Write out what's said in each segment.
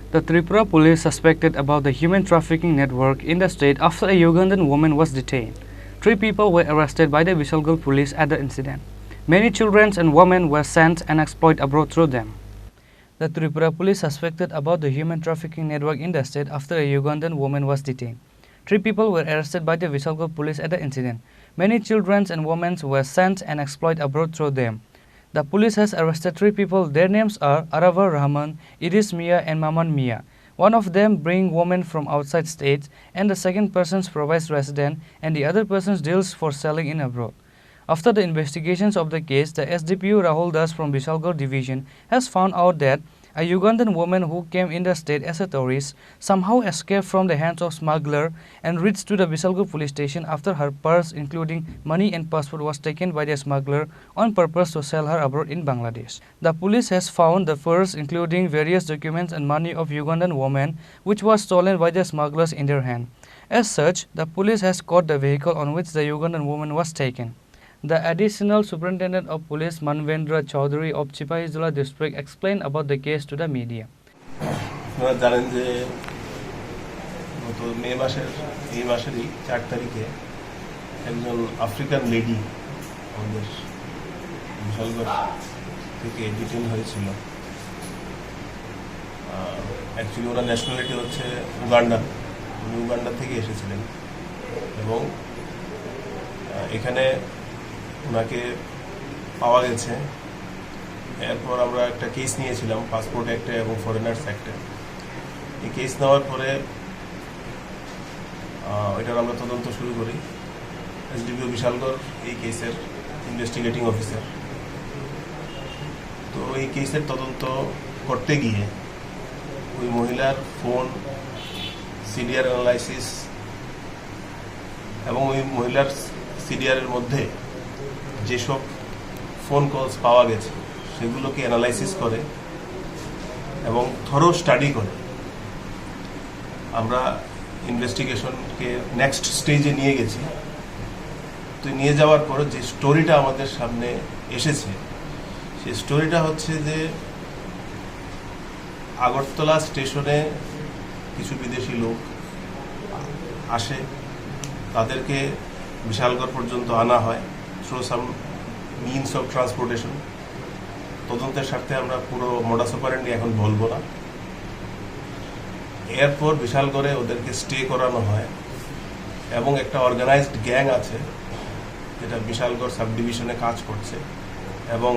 The Tripura police suspected about the human trafficking network in the state after a Ugandan woman was detained. 3 people were arrested by the Vishalgal police at the incident. Many children and women were sent and exploited abroad through them. The Tripura police suspected about the human trafficking network in the state after a Ugandan woman was detained. 3 people were arrested by the Vishalgal police at the incident. Many children and women were sent and exploited abroad through them. The police has arrested 3 people. Their names are Aravar Rahman, Idris Mia and Maman Mia. One of them bring women from outside states and the second person provides resident and the other person deals for selling in abroad. After the investigations of the case, the SDPU Rahul Das from Vishalgarh division has found out that a Ugandan woman who came in the state as a tourist somehow escaped from the hands of smuggler and reached to the Vishalgarh police station after her purse including money and passport was taken by the smuggler on purpose to sell her abroad in Bangladesh. The police has found the purse including various documents and money of Ugandan woman which was stolen by the smugglers in their hand. As such, the police has caught the vehicle on which the Ugandan woman was taken. The Additional Superintendent of Police Manvendra Chaudhary of Chipaizula district explained about the case to the media. আপনারা জানেন যে গত মে মাসের 4 তারিখে একজন African lady আমাদের বিশালগড় থেকে detain হয়েছিল। অ্যাকচুয়ালি ওনার ন্যাশনালিটি হচ্ছে উগান্ডান। উনি উগান্ডা থেকে এসেছিলেন এবং এখানে ওনাকে পাওয়া গেছে। এরপর আমরা একটা কেস নিয়েছিলাম পাসপোর্ট অ্যাক্টে এবং ফরেনার্স অ্যাক্টে। এই কেস নেওয়ার পরে এটার আমরা তদন্ত শুরু করি। এসডিপিও বিশালগড় এই কেসের ইনভেস্টিগেটিং অফিসার। তো এই কেসের তদন্ত করতে গিয়ে ওই মহিলার ফোন সিডিআর অ্যানালাইসিস এবং ওই মহিলার সিডিআরের মধ্যে যেসব ফোন কলস পাওয়া গেছে সেগুলোকে অ্যানালাইসিস করে এবং থরো স্টাডি করে আমরা ইনভেস্টিগেশনকে নেক্সট স্টেজে নিয়ে গেছি। তো নিয়ে যাওয়ার পরে যে স্টোরিটা আমাদের সামনে এসেছে সেই স্টোরিটা হচ্ছে যে আগরতলা স্টেশনে কিছু বিদেশি লোক আসে, তাদেরকে বিশালগড় পর্যন্ত আনা হয় through some means of transportation. তদন্তের স্বার্থে আমরা পুরো মোডাস অপারেন্ডি এখন বলবো না। এরপর বিশালগড়ে ওদেরকে স্টে করানো হয় এবং একটা অর্গানাইজড গ্যাং আছে যেটা বিশালগড় সাব ডিভিশনে কাজ করছে এবং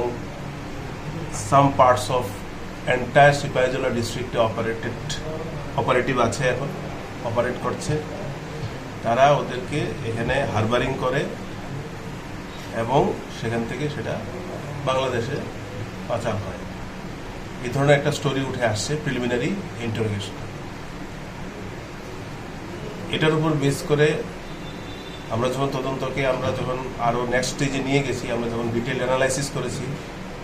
some parts of entire Sepahijala ডিস্ট্রিক্টে অপারেটিভ আছে, এখন অপারেট করছে। তারা ওদেরকে এখানে হারবারিং করে এবং সেখান থেকে সেটা বাংলাদেশে পাচার হয়। এই ধরনের একটা স্টোরি উঠে আসছে প্রিলিমিনারি ইন্টারোগেশন। এটার উপর বেস করে আমরা যখন তদন্তকে আরো নেক্সট স্টেজে নিয়ে গেছি, আমরা যখন ডিটেল অ্যানালাইসিস করেছি,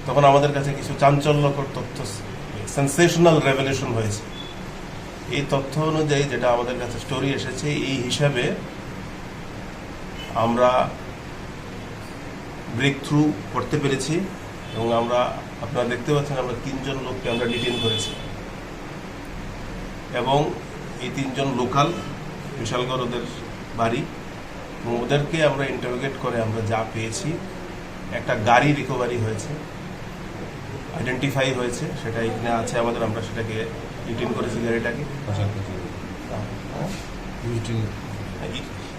তখন আমাদের কাছে কিছু চাঞ্চল্যকর তথ্য, সেন্সেশনাল রেভেলেশন হয়েছে। এই তথ্য অনুযায়ী যেটা আমাদের কাছে স্টোরি এসেছে, এই হিসাবে আমরা ব্রেক থ্রু করতে পেরেছি এবং আপনারা দেখতে পাচ্ছেন আমরা 3 জন লোককে আমরা ডিটেইন করেছি এবং এই 3 জন লোকাল, বিশালগড় ওদের বাড়ি, এবং ওদেরকে আমরা ইন্টারোগেট করে আমরা যা পেয়েছি, একটা গাড়ি রিকভারি হয়েছে, আইডেন্টিফাই হয়েছে, সেটা এখানে আছে আমাদের। আমরা সেটাকে ডিটেইন করেছি গাড়িটাকে।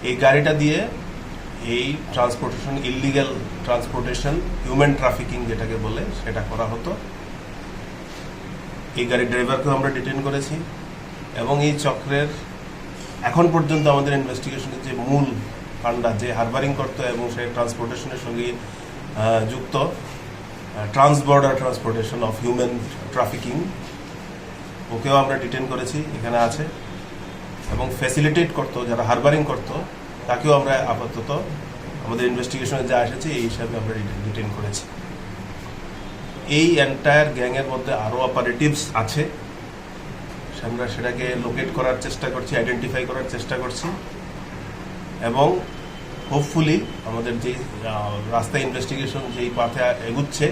এই গাড়িটা দিয়ে এই transportation, illegal transportation, human trafficking যেটাকে বলে, সেটা করা হতো। এই গাড়ির ড্রাইভারকেও আমরা ডিটেইন করেছি এবং এই চক্রের এখন পর্যন্ত আমাদের ইনভেস্টিগেশনের যে মূল কাণ্ডা, যে হারবারিং করতো এবং সেই ট্রান্সপোর্টেশনের সঙ্গে যুক্ত, ট্রান্সবর্ডার ট্রান্সপোর্টেশন অফ হিউম্যান ট্রাফিকিং, ওকেও আমরা ডিটেইন করেছি, এখানে আছে। এবং ফ্যাসিলিটেট করতো, যারা হারবারিং করতো, তাকেও আমরা আপাতত আমাদের ইনভেস্টিগেশনে যা এসেছে এই হিসাবে আমরা ডিটেইন করেছি। এই এন্টায়ার গ্যাংয়ের মধ্যে আরও অপারেটিভস আছে, আমরা সেটাকে লোকেট করার চেষ্টা করছি, আইডেন্টিফাই করার চেষ্টা করছি এবং হোপফুলি আমাদের যে রাস্তা ইনভেস্টিগেশন যেই পাথে এগুচ্ছে,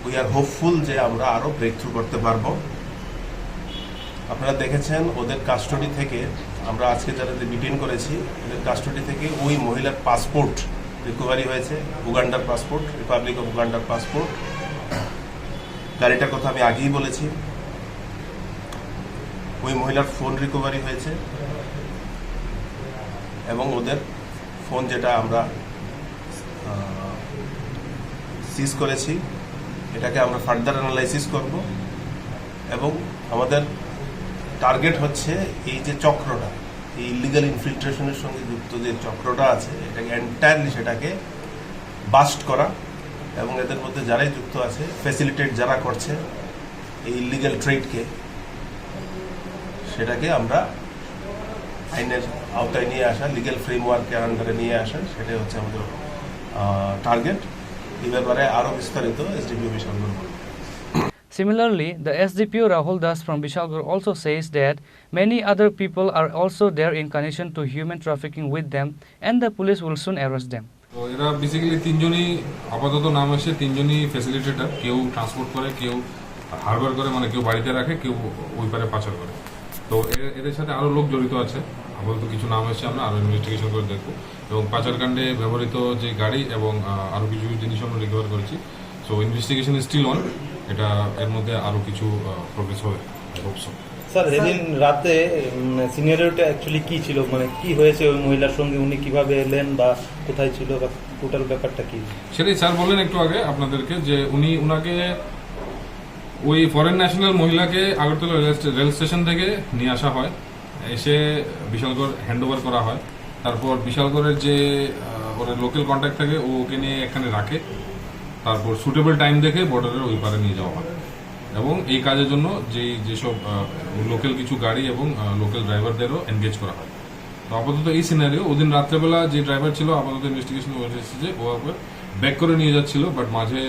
উই আর হোপফুল যে আমরা আরও ব্রেক থ্রু করতে পারবো আপনারা দেখেছেন ওদের কাস্টডি থেকে আমরা আজকে যারা ডিটেইন করেছি ওদের কাস্টডি থেকে ওই মহিলার পাসপোর্ট রিকভারি হয়েছে, উগান্ডার পাসপোর্ট, রিপাবলিক অফ উগান্ডার পাসপোর্ট। গাড়িটার কথা আমি আগেই বলেছি। ওই মহিলার ফোন রিকভারি হয়েছে এবং ওদের ফোন যেটা আমরা সিজ করেছি এটাকে আমরা ফার্দার অ্যানালাইসিস করব এবং আমাদের টার্গেট হচ্ছে এই যে চক্রটা, এই ইলিগাল ইনফিল্ট্রেশনের সঙ্গে যুক্ত যে চক্রটা আছে এটাকে এন্টায়ারলি সেটাকে বাস্ট করা এবং এদের মধ্যে যারাই যুক্ত আছে, ফ্যাসিলিটেট যারা করছে এই ইলিগাল ট্রেডকে, সেটাকে আমরা আইনের আওতায় নিয়ে আসা, লিগ্যাল ফ্রেমওয়ার্কের আন্ডারে নিয়ে আসা, সেটাই হচ্ছে আমাদের টার্গেট। এই ব্যাপারে আরও বিস্তারিত SDPO Bishalgarh. Similarly, the SDPO Rahul Das from Bishalgarh also says that many other people are also there in connection to human trafficking with them and the police will soon arrest them. তো এরা basically তিনজনই আপাতত নাম আসে, তিনজনই facilitator. কেউ transport করে, কেউ হারবার করে, মানে কেউ বাড়িতে রাখে, কেউ ওই পারে পাচার করে। তো এদের সাথে আরও লোক জড়িত আছে। আপাতত কিছু নাম এসে আমরা আরও ইনভেস্টিগেশন করে দেখবো এবং পাচারকাণ্ডে ব্যবহৃত যে গাড়ি এবং আরও কিছু জিনিস আমরা রিকভার করেছি। So investigation is still on. এটা এর মধ্যে আরও কিছু প্রোগ্রেস হবে। স্যার, সেদিন রাতে সিনিয়রিটি অ্যাকচুয়ালি কি ছিল, মানে কি হয়েছে ওই মহিলার সঙ্গে, উনি কিভাবে এলেন বা কোথায় ছিল বা টোটাল ব্যাপারটা কি? সেটাই স্যার বললেন একটু আগে আপনাদেরকে, যে উনাকে ওই ফরেন ন্যাশনাল মহিলাকে আগরতলা রেল স্টেশন থেকে নিয়ে আসা হয়, এসে বিশালগড় হ্যান্ড ওভার করা হয়। তারপর বিশালগড়ের যে ওর লোকাল কন্ট্যাক্ট থাকে ও ওকে নিয়ে এখানে রাখে, তারপর সুটেবল টাইম দেখে বর্ডারের ওই পারে নিয়ে যাওয়া হয় এবং এই কাজের জন্য যেসব লোকাল কিছু গাড়ি এবং লোকাল ড্রাইভারদেরও এনগেজ করা হয়। তো আপাতত এই সিনারিও। ওদিন রাত্রেবেলা যে ড্রাইভার ছিল আপাতত ইনভেস্টিগেশন এসেছে যে ও ব্যাক করে নিয়ে যাচ্ছিল, বাট মাঝে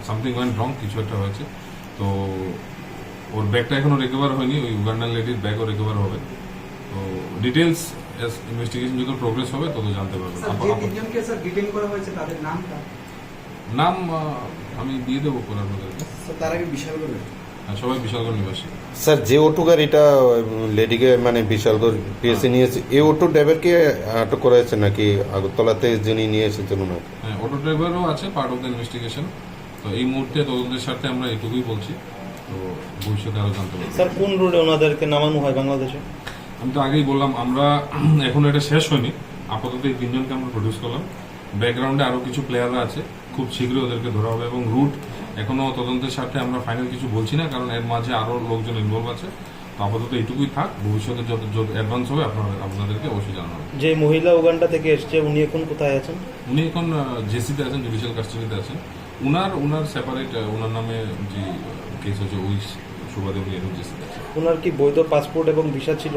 সামথিং ওয়েন্ট রং, কিছু একটা হয়েছে। তো ওর ব্যাগটা এখনো রিকভার হয়নি, ওই উগান্ডান লেডির ব্যাগও রিকভার হবে। তো ডিটেলস ইনভেস্টিগেশন যত প্রোগ্রেস হবে তত জানতে পারবেন। নাম আমি দিয়ে দেবো পরে আপনাদেরকে। তার আগে বিশালগড়, সবাই বিশালগড় নিবাসী। স্যার, যে অটো গাড়িটা লেডিকে মানে বিশালগড় পিএসসি নিয়েছে, এই অটো ড্রাইভারকে আটক করা হয়েছে নাকি আগরতলাতে যিনি নিয়ে এসেছেন ওনাকে? হ্যাঁ, অটো ড্রাইভারও আছে পার্ট অফ দ্য ইনভেস্টিগেশন। তো এই মুহূর্তে তদন্তের সাথে আমরা এটুকুই বলছি, তো ভবিষ্যতে আরো জানতে পারবো। স্যার, কোন রোডে ওনাদেরকে নামানো হয় বাংলাদেশে? আমি তো আগেই বললাম, আমরা এখন এটা শেষ হয়নি, আপাতত এই তিনজনকে আমরা প্রডিউস করলাম। ব্যাকগ্রাউন্ডে আরো কিছু প্লেয়াররা আছে, খুব শীঘ্রই ওদেরকে ধরা হবে এবং রুট এখনো তদন্তের সাথে আমরা ফাইনাল কিছু বলছি না, কারণ এর মাঝে আরো লোকজন ইনভলভ আছে। তো আপাতত এইটুকুই থাক, ভবিষ্যতে যত অ্যাডভান্স হবে আপনাদেরকে অবশ্যই জানানো হবে। যে মহিলা উগান্ডা থেকে এসছে উনি এখন কোথায় আছেন? উনি এখন জেসিতে আছেন, জুডিশিয়াল কাস্টডিতে আছেন। উনার সেপারেট ওনার নামে যে কেস হচ্ছে ওই সুবাদে উনি এখন জেসিতে আছেন। ওনার কি বৈধ পাসপোর্ট এবং ভিসা ছিল?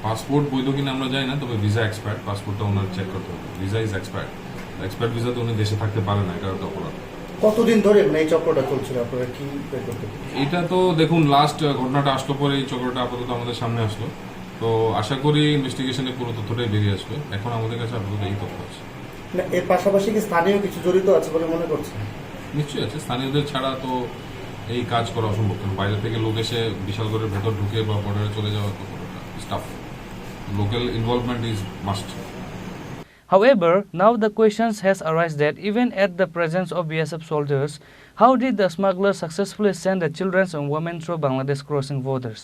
পাসপোর্ট বৈধ কিনা আমরা জানি না, তবে ভিসা এক্সপায়ার্ড। পাসপোর্টটা ওনার চেক করতে হবে। Visa is expired. এক্সপায়ার্ড ভিসাতে উনি দেশে থাকতে পারে না, এটা একটা অপরাধ। কতদিন ধরে এই চক্রটা চলছিল, আপনারা কি করতে? এটা তো দেখুন, লাস্ট ঘটনাটা আসলো পরে এই চক্রটা আপাতত আমাদের সামনে আসলো। তো আশা করি ইনভেস্টিগেশনে পুরো তথ্যটাই বেরিয়ে আসবে। এখন আমাদের কাছে আপাতত এই তথ্য আছে। এর পাশাপাশি কি স্থানীয় কিছু জড়িত আছে বলে মনে করছেন? নিশ্চয়ই আছে, স্থানীয়দের ছাড়া তো এই কাজ করা অসম্ভব। কারণ বাইরে থেকে লোক এসে বিশালগড়ের ভেতর ঢুকে বা বর্ডারে চলে যাওয়া তো staff, local involvement is must. However, now the questions has arisen that even at the presence of BSF soldiers, how did the smugglers successfully send the children and women through Bangladesh crossing borders?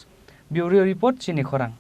Bureau Report, Chini, Khorang.